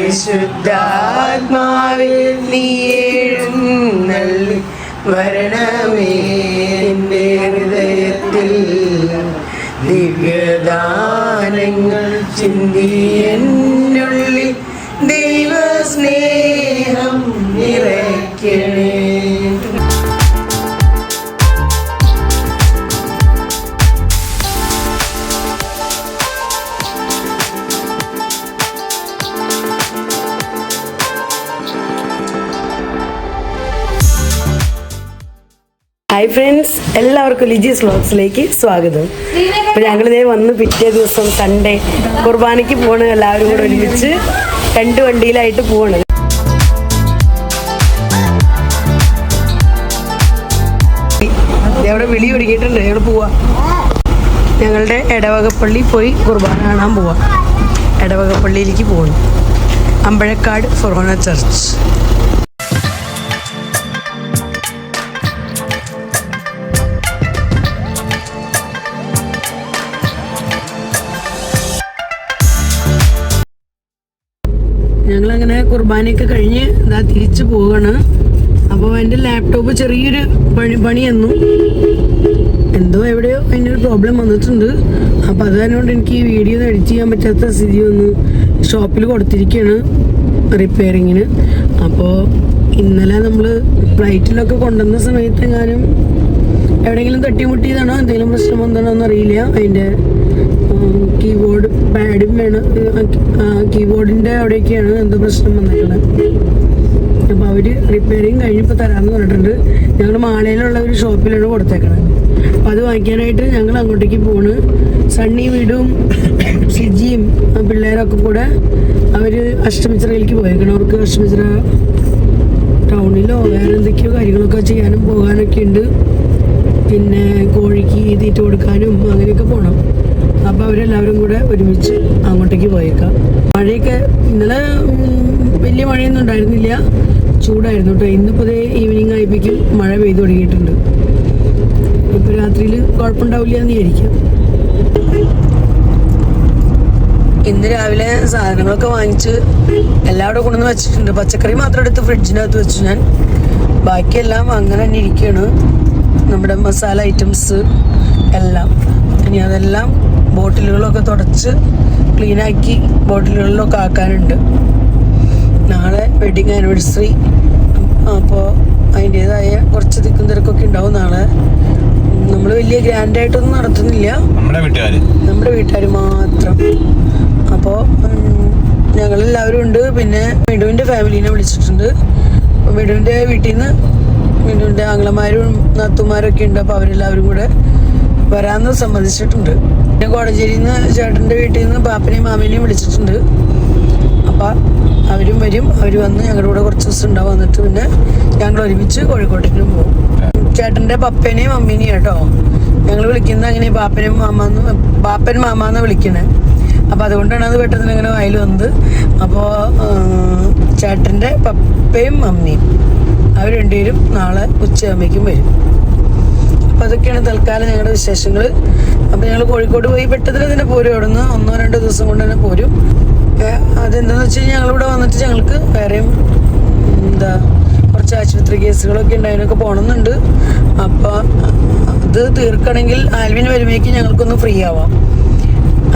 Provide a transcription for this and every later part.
പരിശുദ്ധാത്മാവിൽ നീ എഴുന്നള്ളി വരണമേ എൻ്റെ ഹൃദയത്തിൽ ദിവ്യദാനങ്ങൾ ചിന്തി എന്നുള്ളിൽ ദൈവസ്നേഹം നിറയ്ക്കണേ. ഹായ് ഫ്രണ്ട്സ്, എല്ലാവർക്കും ലിജീസ് വ്ലോഗ്സിലേക്ക് സ്വാഗതം. അപ്പോൾ ഞങ്ങളിതേ വന്ന് പിറ്റേ ദിവസം സൺഡേ കുർബാനയ്ക്ക് പോകണം. എല്ലാവരും കൂടെ ഒരുമിച്ച് 2 വണ്ടിയിലായിട്ട് പോവാണ്. അവിടെ വിളി ഒരുക്കിയിട്ടുണ്ട്. എവിടെ പോവാ? ഞങ്ങളുടെ ഇടവകപ്പള്ളി പോയി കുർബാന കാണാൻ പോവാം. ഇടവകപ്പള്ളിയിലേക്ക് പോകണം. അമ്പഴക്കാട് ഫൊറോന ചർച്ച്. ഞങ്ങളങ്ങനെ കുർബാനയൊക്കെ കഴിഞ്ഞ് ഇതാ തിരിച്ചു പോവാണ്. അപ്പോൾ എൻ്റെ ലാപ്ടോപ്പ് ചെറിയൊരു പണി തന്നു. എന്തോ എവിടെയോ അതിനൊരു പ്രോബ്ലം വന്നിട്ടുണ്ട്. അപ്പോൾ അത് കാരണം എനിക്ക് ഈ വീഡിയോ ഒന്നും എഡിറ്റ് ചെയ്യാൻ പറ്റാത്ത സ്ഥിതി ഒന്ന് ഷോപ്പിൽ കൊടുത്തിരിക്കുകയാണ് റിപ്പയറിങ്ങിന്. അപ്പോൾ ഇന്നലെ നമ്മൾ ഫ്ലൈറ്റിലൊക്കെ കൊണ്ടുവന്ന സമയത്ത് എങ്ങാനും എവിടെയെങ്കിലും തട്ടിമുട്ടിയതാണോ എന്തെങ്കിലും പ്രശ്നം എന്താണോ എന്നറിയില്ല. അതിൻ്റെ കീബോർഡ് പാഡും വേണം, കീബോർഡിൻ്റെ അവിടെയൊക്കെയാണ് എന്തോ പ്രശ്നം വന്നേക്കുന്നത്. അപ്പോൾ അവർ റിപ്പയറിങ് കഴിഞ്ഞിപ്പോൾ തരാമെന്ന് പറഞ്ഞിട്ടുണ്ട്. ഞങ്ങൾ മാളയിലുള്ള ഒരു ഷോപ്പിലാണ് കൊടുത്തേക്കണത്. അപ്പോൾ അത് വാങ്ങിക്കാനായിട്ട് ഞങ്ങൾ അങ്ങോട്ടേക്ക് പോണ്. സണ്ണി വീടും സിജിയും പിള്ളേരൊക്കെ കൂടെ അവർ അഷ്ടമിച്ചിറയിലേക്ക് പോയേക്കണം. അവർക്ക് അഷ്ടമിച്ചിറ ടൗണിലോ വേറെ എന്തൊക്കെയോ കാര്യങ്ങളൊക്കെ ചെയ്യാനും പോകാനൊക്കെ ഉണ്ട്. പിന്നെ കോഴിക്ക് തീറ്റ കൊടുക്കാനും അങ്ങനെയൊക്കെ പോകണം. അപ്പോൾ അവരെല്ലാവരും കൂടെ ഒരുമിച്ച് അങ്ങോട്ടേക്ക് പോയേക്കാം. മഴയൊക്കെ ഇന്നലെ വലിയ മഴയൊന്നും ഉണ്ടായിരുന്നില്ല, ചൂടായിരുന്നു കേട്ടോ. ഇന്നിപ്പോൾ ഈവനിങ് ആയപ്പോഴേക്കും മഴ പെയ്തു തുടങ്ങിയിട്ടുണ്ട്. ഇപ്പോൾ രാത്രിയിൽ കുഴപ്പമുണ്ടാവില്ല എന്ന് വിചാരിക്കാം. ഇന്ന് രാവിലെ സാധനങ്ങളൊക്കെ വാങ്ങിച്ച് എല്ലാവരും കൊണ്ടുവന്ന് വെച്ചിട്ടുണ്ട്. പച്ചക്കറി മാത്രം എടുത്ത് ഫ്രിഡ്ജിനകത്ത് വെച്ചു ഞാൻ. ബാക്കിയെല്ലാം അങ്ങനെ തന്നെ ഇരിക്കുകയാണ്. നമ്മുടെ മസാല ഐറ്റംസ് എല്ലാം. ഇനി അതെല്ലാം ബോട്ടിലുകളൊക്കെ തുടച്ച് ക്ലീനാക്കി ബോട്ടിലുകളിലൊക്കെ ആക്കാനുണ്ട്. നാളെ വെഡിങ് ആനിവേഴ്സറി. അപ്പോൾ അതിൻ്റേതായ കുറച്ച് തിക്കും തിരക്കൊക്കെ ഉണ്ടാവും നാളെ. നമ്മൾ വലിയ ഗ്രാൻഡായിട്ടൊന്നും നടത്തുന്നില്ല, നമ്മുടെ വീട്ടുകാർ മാത്രം. അപ്പോൾ ഞങ്ങളെല്ലാവരും ഉണ്ട്. പിന്നെ മിടുവിൻ്റെ ഫാമിലീനെ വിളിച്ചിട്ടുണ്ട്. മിടുവിൻ്റെ വീട്ടിൽ നിന്ന് മിടുവിൻ്റെ ആങ്ങളമാരും നാത്തുമാരൊക്കെ ഉണ്ട്. അപ്പോൾ അവരെല്ലാവരും കൂടെ വരാമെന്ന് സമ്മതിച്ചിട്ടുണ്ട്. പിന്നെ കോടഞ്ചേരിയിൽ നിന്ന് ചേട്ടൻ്റെ വീട്ടിൽ നിന്ന് പാപ്പനെയും മാമേനെയും വിളിച്ചിട്ടുണ്ട്. അപ്പം അവരും വരും. അവർ വന്ന് ഞങ്ങളുടെ കൂടെ കുറച്ച് ദിവസം ഉണ്ടാവും. വന്നിട്ട് പിന്നെ ഞങ്ങൾ ഒരുമിച്ച് കോഴിക്കോട്ടേക്കും പോകും. ചേട്ടൻ്റെ പപ്പനെയും മമ്മീനെയും കേട്ടോ ഞങ്ങൾ വിളിക്കുന്നത്. അങ്ങനെ പാപ്പൻ മാമാന്ന് വിളിക്കണേ. അപ്പോൾ അതുകൊണ്ടാണ് അത് പെട്ടെന്ന് ഇങ്ങനെ വായിൽ വന്നത്. അപ്പോൾ ചേട്ടൻ്റെ പപ്പയും മമ്മിയും അവർ രണ്ടുപേരും നാളെ ഉച്ചയാകുമ്പോഴേക്കും വരും. അപ്പോൾ അതൊക്കെയാണ് തൽക്കാലം ഞങ്ങളുടെ വിശേഷങ്ങൾ. അപ്പോൾ ഞങ്ങൾ കോഴിക്കോട് പോയി പെട്ടെന്ന് തന്നെ പോരും. അവിടെ നിന്ന് 1-2 ദിവസം കൊണ്ട് തന്നെ പോരും. അതെന്താണെന്ന് വെച്ച് കഴിഞ്ഞാൽ ഞങ്ങളിവിടെ വന്നിട്ട് ഞങ്ങൾക്ക് വേറെയും കുറച്ച് ആശുപത്രി കേസുകളൊക്കെ ഉണ്ട്. അതിനൊക്കെ പോകണമെന്നുണ്ട്. അപ്പോൾ അത് തീർക്കണമെങ്കിൽ ആൽവിന് വരുമ്പോഴേക്കും ഞങ്ങൾക്കൊന്ന് ഫ്രീ ആവാം.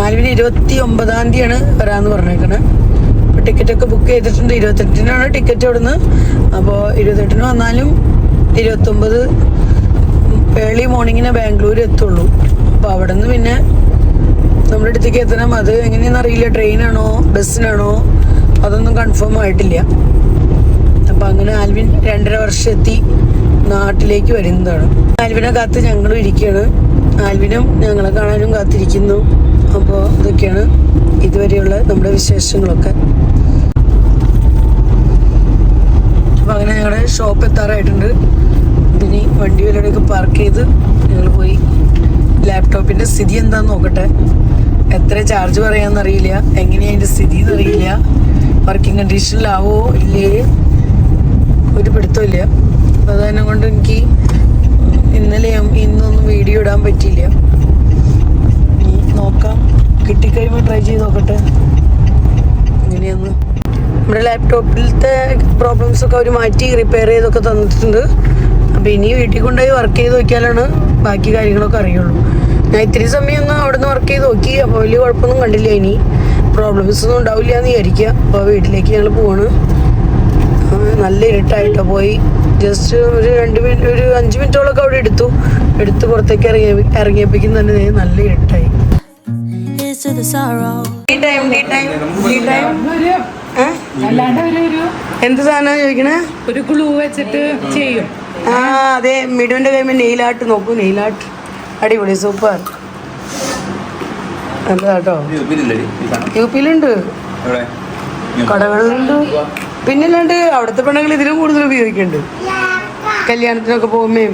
ആൽവിന് 29-ാം തീയതിയാണ് വരാമെന്ന് പറഞ്ഞേക്കണേ. അപ്പോൾ ടിക്കറ്റൊക്കെ ബുക്ക് ചെയ്തിട്ടുണ്ട്. 28-നാണ് ടിക്കറ്റ് അവിടുന്ന്. അപ്പോൾ 28-ന് വന്നാലും 29 ഏർലി മോർണിംഗിനെ ബാംഗ്ലൂർ എത്തുള്ളൂ. അപ്പോൾ അവിടെ നിന്ന് പിന്നെ നമ്മുടെ അടുത്തേക്ക് എത്തണം. അത് എങ്ങനെയാണെന്ന് അറിയില്ല, ട്രെയിനാണോ ബസ്സിനാണോ അതൊന്നും കൺഫേം ആയിട്ടില്ല. അപ്പം അങ്ങനെ ആൽവിൻ 2.5 വർഷം എത്തി നാട്ടിലേക്ക് വരുന്നതാണ്. ആൽവിനെ കാത്ത് ഞങ്ങളും ഇരിക്കുകയാണ്. ആൽവിനും ഞങ്ങളെ കാണാനും കാത്തിരിക്കുന്നു. അപ്പോൾ ഇതൊക്കെയാണ് ഇതുവരെയുള്ള നമ്മുടെ വിശേഷങ്ങളൊക്കെ. അപ്പോൾ അങ്ങനെ ഞങ്ങളുടെ ഷോപ്പ് എത്താറായിട്ടുണ്ട്. ഇനി വണ്ടി വല്ലതൊക്കെ പാർക്ക് ചെയ്ത് ഞങ്ങൾ പോയി ലാപ്ടോപ്പിൻ്റെ സ്ഥിതി എന്താണെന്ന് നോക്കട്ടെ. എത്ര ചാർജ് പറയാമെന്നറിയില്ല, എങ്ങനെയാണ് അതിൻ്റെ സ്ഥിതി എന്നറിയില്ല. വർക്കിംഗ് കണ്ടീഷനിലാവോ ഇല്ലേ ഒരു പിടുത്തമില്ല. അപ്പോൾ അതുതന്നെ കൊണ്ട് എനിക്ക് ഇന്നലെയും ഇന്നൊന്നും വീഡിയോ ഇടാൻ പറ്റിയില്ല. നോക്കാം, കിട്ടിക്കഴിയുമ്പോൾ ട്രൈ ചെയ്ത് നോക്കട്ടെ എങ്ങനെയാന്ന്. നമ്മുടെ ലാപ്ടോപ്പിലത്തെ പ്രോബ്ലംസൊക്കെ അവർ മാറ്റി റിപ്പയർ ചെയ്തൊക്കെ തന്നിട്ടുണ്ട്. അപ്പോൾ ഇനി വീട്ടിൽ കൊണ്ടുപോയി വർക്ക് ചെയ്ത് നോക്കിയാലാണ് ബാക്കി കാര്യങ്ങളൊക്കെ അറിയുള്ളൂ. ഞാൻ ഇത്തിരി സമയം ഒന്ന് അവിടെ നിന്ന് വർക്ക് ചെയ്ത് നോക്കി. അപ്പോൾ വലിയ കുഴപ്പമൊന്നും കണ്ടില്ല. ഇനി പ്രോബ്ലംസ് ഒന്നും ഉണ്ടാവില്ല എന്ന് വിചാരിക്കുക. അപ്പോൾ വീട്ടിലേക്ക് ഞങ്ങൾ പോവാണ്. നല്ല ഇരുട്ടായിട്ടോ. പോയി ജസ്റ്റ് ഒരു 5 മിനിറ്റോളൊക്കെ അവിടെ എടുത്ത് പുറത്തേക്ക് ഇറങ്ങിയപ്പോഴേക്കും തന്നെ നല്ല ഇരുട്ടായി. എന്ത് സാധനം ചോദിക്കണേ? ഒരു ഗ്ലൂ വെച്ചിട്ട് ചെയ്യും. ആ അതെ, മിടുവിന്റെ കൈമ നെയിലാട്ട് നോക്കൂ. നെയിലാട്ട് അടിപൊളി, സൂപ്പർ. എന്താട്ടോ യുപിയിലുണ്ട്, കടകളിലുണ്ട്. പിന്നല്ലാണ്ട് അവിടുത്തെ പെണ്ണുങ്ങൾ ഇതിലും കൂടുതൽ ഉപയോഗിക്കുന്നുണ്ട്. കല്യാണത്തിനൊക്കെ പോകുമ്പോ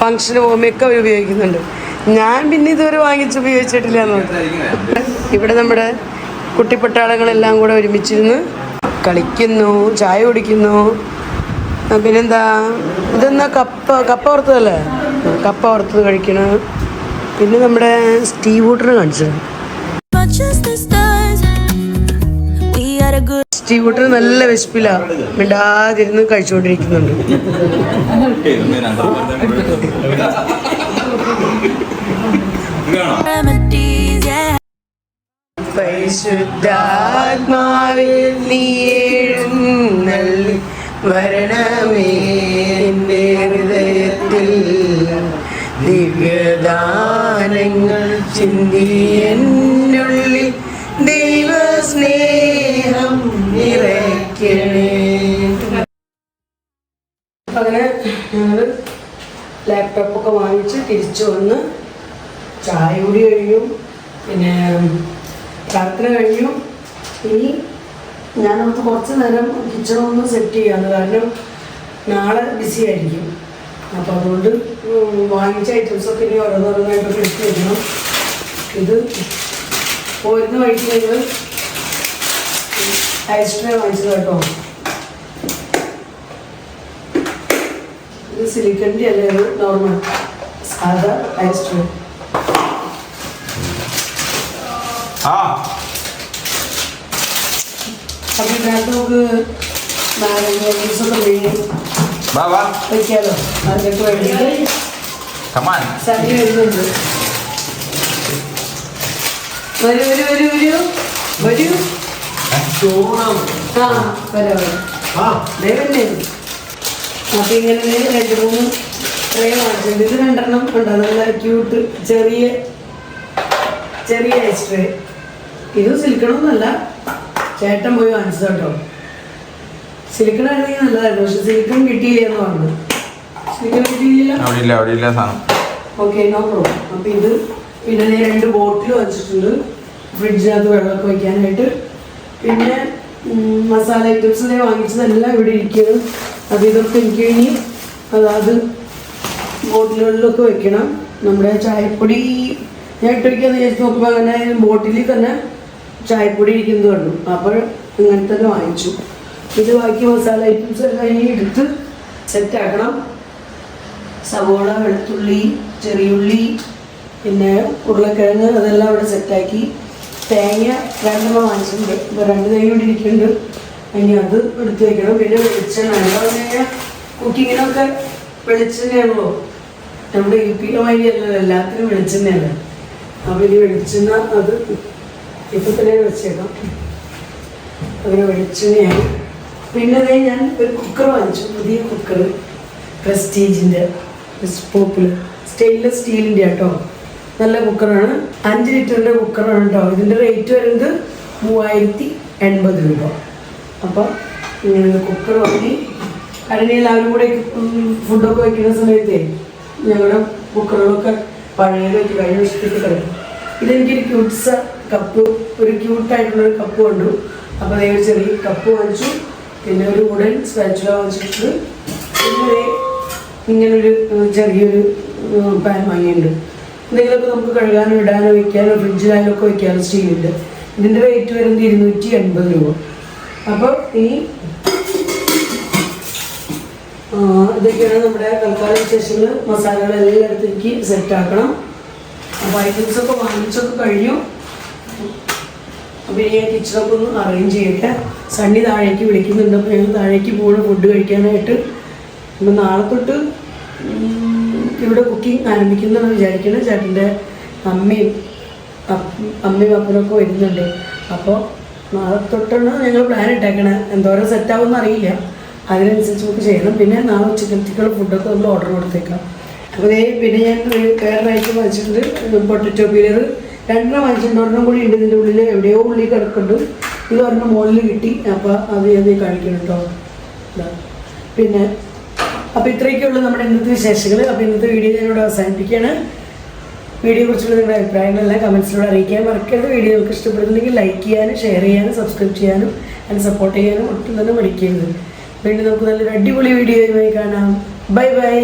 ഫംഗ്ഷന് പോകുമ്പോ ഒക്കെ അവർ ഉപയോഗിക്കുന്നുണ്ട്. ഞാൻ പിന്നെ ഇതുവരെ വാങ്ങിച്ച് ഉപയോഗിച്ചിട്ടില്ല എന്ന്. ഇവിടെ നമ്മുടെ കുട്ടിപ്പട്ടാളങ്ങളെല്ലാം കൂടെ ഒരുമിച്ചിരുന്ന് കളിക്കുന്നു, ചായ കുടിക്കുന്നു. പിന്നെന്താ ഇതെന്നാ കപ്പ വറുത്തതല്ലേ? കപ്പ വറുത്തത് കഴിക്കണ. പിന്നെ നമ്മുടെ സ്റ്റീവ് വൂട്ടർ കാണിച്ചത്. സ്റ്റീവ് വൂട്ടർ നല്ല വിശപ്പില്ല, മിണ്ടാതിരുന്ന് കഴിച്ചുകൊണ്ടിരിക്കുന്നുണ്ട്. പരിശുദ്ധാത്മാവിൽ നീ എഴുന്നള്ളി വരണമേ എൻ്റെ ഹൃദയത്തിൽ, ദിവ്യദാനങ്ങൾ ചിന്തി എന്നുള്ളിൽ ദൈവസ്നേഹം നിറയ്ക്കണേ. അങ്ങനെ ഞങ്ങൾ ലാപ്ടോപ്പൊക്കെ വാങ്ങിച്ച് തിരിച്ചു വന്ന് ചായ കൂടി കഴിഞ്ഞു, പിന്നെ പ്രാർത്ഥന കഴിഞ്ഞു. ഇനി ഞാനവിടെ കുറച്ച് നേരം കിച്ചണൊന്ന് സെറ്റ് ചെയ്യാന്ന്, കാരണം നാളെ ബിസി ആയിരിക്കും. അപ്പോൾ അതുകൊണ്ട് വാങ്ങിച്ച ഐറ്റംസൊക്കെ ഇനി ഓരോന്നോരോന്നായിട്ടൊക്കെ എടുത്ത് വെക്കണം. ഇത് പോരുന്ന വഴിക്ക് ഞങ്ങൾ ഐസ് ട്രേ വാങ്ങിച്ചത് കേട്ടോ. ഇത് സിലിക്കണിൻ്റെ അല്ലേ, ഒരു നോർമൽ സാധാ ഐസ് ട്രേ. അപ്പം ഇതിനകത്ത് നമുക്ക് നാരങ്ങ ജ്യൂസൊക്കെ പിഴിഞ്ഞ് വയ്ക്കാലോ. അതിനൊക്കെ വേണ്ടിയിട്ട് സരി വരുന്നുണ്ട്. വരൂ വരൂ വരൂ വരൂ വരൂ. ആ വരാം. അപ്പം ഇങ്ങനെ 2-3 ട്രേ വാങ്ങിച്ചിട്ടുണ്ട്. ഇത് 2 ഉണ്ടോ, നല്ല ക്യൂട്ട് ചെറിയ ഐസ് ട്രേ. ഇത് സിലിക്കണമൊന്നുമല്ല, ചേട്ടൻ പോയി വാങ്ങിച്ചത് കേട്ടോ. സിലിക്കൺ ആണെങ്കിൽ നല്ലതായിരുന്നു, പക്ഷെ സിലിക്കൺ കിട്ടിയില്ല എന്ന് പറഞ്ഞു. സിലിക്കൺ കിട്ടിയില്ല. Okay, no problem. അപ്പം ഇത് പിന്നെ 2 ബോട്ടിൽ വെച്ചിട്ടുണ്ട് ഫ്രിഡ്ജിനകത്ത് വെള്ളമൊക്കെ വയ്ക്കാനായിട്ട്. പിന്നെ മസാല ഐറ്റംസ് വാങ്ങിച്ചതെല്ലാം ഇവിടെ ഇരിക്കുന്നത്. അപ്പം ഇതൊക്കെ എനിക്ക് ഇനി അതായത് ബോട്ടിലുകളിലൊക്കെ വെക്കണം. നമ്മുടെ ചായപ്പൊടി ഞാൻ ഇട്ടിരിക്കാന്ന് വിചാരിച്ച് നോക്കുമ്പോൾ അങ്ങനെ ബോട്ടിലിൽ തന്നെ ചായപ്പൊടി ഇരിക്കുന്നത് കണ്ടു. അപ്പോൾ ഇങ്ങനെ തന്നെ വാങ്ങിച്ചു. ഇത് ബാക്കി മസാല ഐറ്റംസ് എല്ലാം ഇനി എടുത്ത് സെറ്റാക്കണം. സവോള, വെളുത്തുള്ളി, ചെറിയുള്ളി, പിന്നെ ഉരുളക്കിഴങ്ങ് അതെല്ലാം ഇവിടെ സെറ്റാക്കി. തേങ്ങ 2 വാങ്ങിച്ചിട്ടുണ്ട്. ഇപ്പോൾ 2 തേങ്ങ ഇവിടെ ഇരിക്കുന്നുണ്ട്. ഇനി അത് എടുത്ത് വയ്ക്കണം. പിന്നെ വെളിച്ചെണ്ണ, എന്താ കുക്കിങ്ങിനൊക്കെ വെളിച്ചെണ്ണയാണല്ലോ. നമ്മുടെ യുപിയിലുമായി അല്ലല്ലോ, എല്ലാത്തിനും വെളിച്ചെണ്ണയല്ലേ. അപ്പോൾ ഇനി വെളിച്ചെണ്ണ അത് ഇപ്പം തന്നെ വെച്ചേക്കാം. അങ്ങനെ വെളിച്ചെണ്ണയായി. പിന്നെ ഞാൻ ഒരു കുക്കർ വാങ്ങിച്ചു, പുതിയ കുക്കർ, പ്രസ്റ്റീജിൻ്റെ പോപ്പുലർ സ്റ്റെയിൻലെസ് സ്റ്റീലിൻ്റെ കേട്ടോ. നല്ല കുക്കറാണ്, 5 ലിറ്ററിൻ്റെ കുക്കറാണ് കേട്ടോ. ഇതിൻ്റെ റേറ്റ് വരുന്നത് 3080 രൂപ. അപ്പോൾ ഇങ്ങനെ കുക്കർ വാങ്ങി. കാരണം എല്ലാവരും കൂടെ ഫുഡൊക്കെ വയ്ക്കുന്ന സമയത്തേ ഞങ്ങളുടെ കുക്കറുകളൊക്കെ പഴയതൊക്കെ കഴിഞ്ഞ വർഷത്തേക്ക് കിടക്കും. ഇതെനിക്കൊരു ക്യൂട്ട്സ കപ്പ്, ഒരു ക്യൂട്ടായിട്ടുള്ളൊരു കപ്പ് കണ്ടു. അപ്പോൾ അതേ ഒരു ചെറിയ കപ്പ് വാങ്ങിച്ചു. പിന്നെ ഒരു വുഡൻ സ്പാച്ചുല വാങ്ങിച്ചിട്ട് പിന്നെ ഇങ്ങനൊരു ചെറിയൊരു പാൻ വാങ്ങിയിട്ടുണ്ട്. എന്തെങ്കിലുമൊക്കെ നമുക്ക് കഴുകാനോ ഇടാനോ വയ്ക്കാനോ ഫ്രിഡ്ജിലായാലും ഒക്കെ വയ്ക്കാനോ സ്റ്റീലിൻ്റെ. ഇതിൻ്റെ റേറ്റ് വരുന്നത് 280 രൂപ. അപ്പോൾ ഇനി ഇതൊക്കെയാണ് നമ്മുടെ തൽക്കാല വിശേഷങ്ങൾ. മസാലകളെല്ലാം എടുത്തേക്ക് സെറ്റാക്കണം. അപ്പോൾ ഐറ്റംസൊക്കെ വാങ്ങിച്ചൊക്കെ കഴിഞ്ഞു. അപ്പോൾ ഇനി ഞാൻ കിച്ചണൊക്കെ ഒന്ന് അറേഞ്ച് ചെയ്യട്ടെ. സണ്ണി താഴേക്ക് വിളിക്കുന്നുണ്ട്. അപ്പോൾ ഞങ്ങൾ താഴേക്ക് പോകണം ഫുഡ് കഴിക്കാനായിട്ട്. അപ്പോൾ നാളെ തൊട്ട് ഇവിടെ കുക്കിംഗ് ആരംഭിക്കുന്നതാണ് വിചാരിക്കുന്നത്. ചേട്ടൻ്റെ അമ്മയും അപ്പനൊക്കെ വരുന്നുണ്ട്. അപ്പോൾ നാളെ തൊട്ടാണ് ഞങ്ങൾ പ്ലാൻ ഇട്ടേക്കണേ. എന്തോരം സെറ്റാവുമെന്ന് അറിയില്ല. അതിനനുസരിച്ച് നമുക്ക് ചെയ്യണം. പിന്നെ നാളെ ഉച്ചക്കത്തേക്കുള്ള ഫുഡൊക്കെ നമ്മൾ ഓർഡർ കൊടുത്തേക്കാം. അപ്പോൾ പിന്നെ ഞാൻ വേറെ ഐറ്റം വാങ്ങിച്ചിട്ടുണ്ട്. പൊട്ടറ്റോ പീലർ 2 വാങ്ങിച്ചിട്ടുണ്ട്. ഒരെണ്ണം കൂടി ഉണ്ട് ഇതിൻ്റെ ഉള്ളിൽ. എവിടെയോ ഉള്ളിൽ കിടക്കുന്നുണ്ട്. ഇത് ഒരെണ്ണം മുകളിൽ കിട്ടി. അപ്പോൾ അത് കാണിക്കണം കേട്ടോ. പിന്നെ അപ്പോൾ ഇത്രയൊക്കെയുള്ളൂ നമ്മുടെ ഇന്നത്തെ വിശേഷങ്ങൾ. അപ്പോൾ ഇന്നത്തെ വീഡിയോ ഞാനിവിടെ അവസാനിപ്പിക്കുകയാണ്. വീഡിയോയെക്കുറിച്ചുള്ള നിങ്ങളുടെ അഭിപ്രായങ്ങളെല്ലാം കമൻസിലൂടെ അറിയിക്കാൻ മറക്കരുത്. വീഡിയോ നിങ്ങൾക്ക് ഇഷ്ടപ്പെടുന്നുണ്ടെങ്കിൽ ലൈക്ക് ചെയ്യാനും ഷെയർ ചെയ്യാനും സബ്സ്ക്രൈബ് ചെയ്യാനും ആൻഡ് സപ്പോർട്ട് ചെയ്യാനും ഒട്ടും തന്നെ മടിക്കരുത്. വീണ്ടും നമുക്ക് നല്ലൊരു അടിപൊളി വീഡിയോയുമായി കാണാം. Bye bye.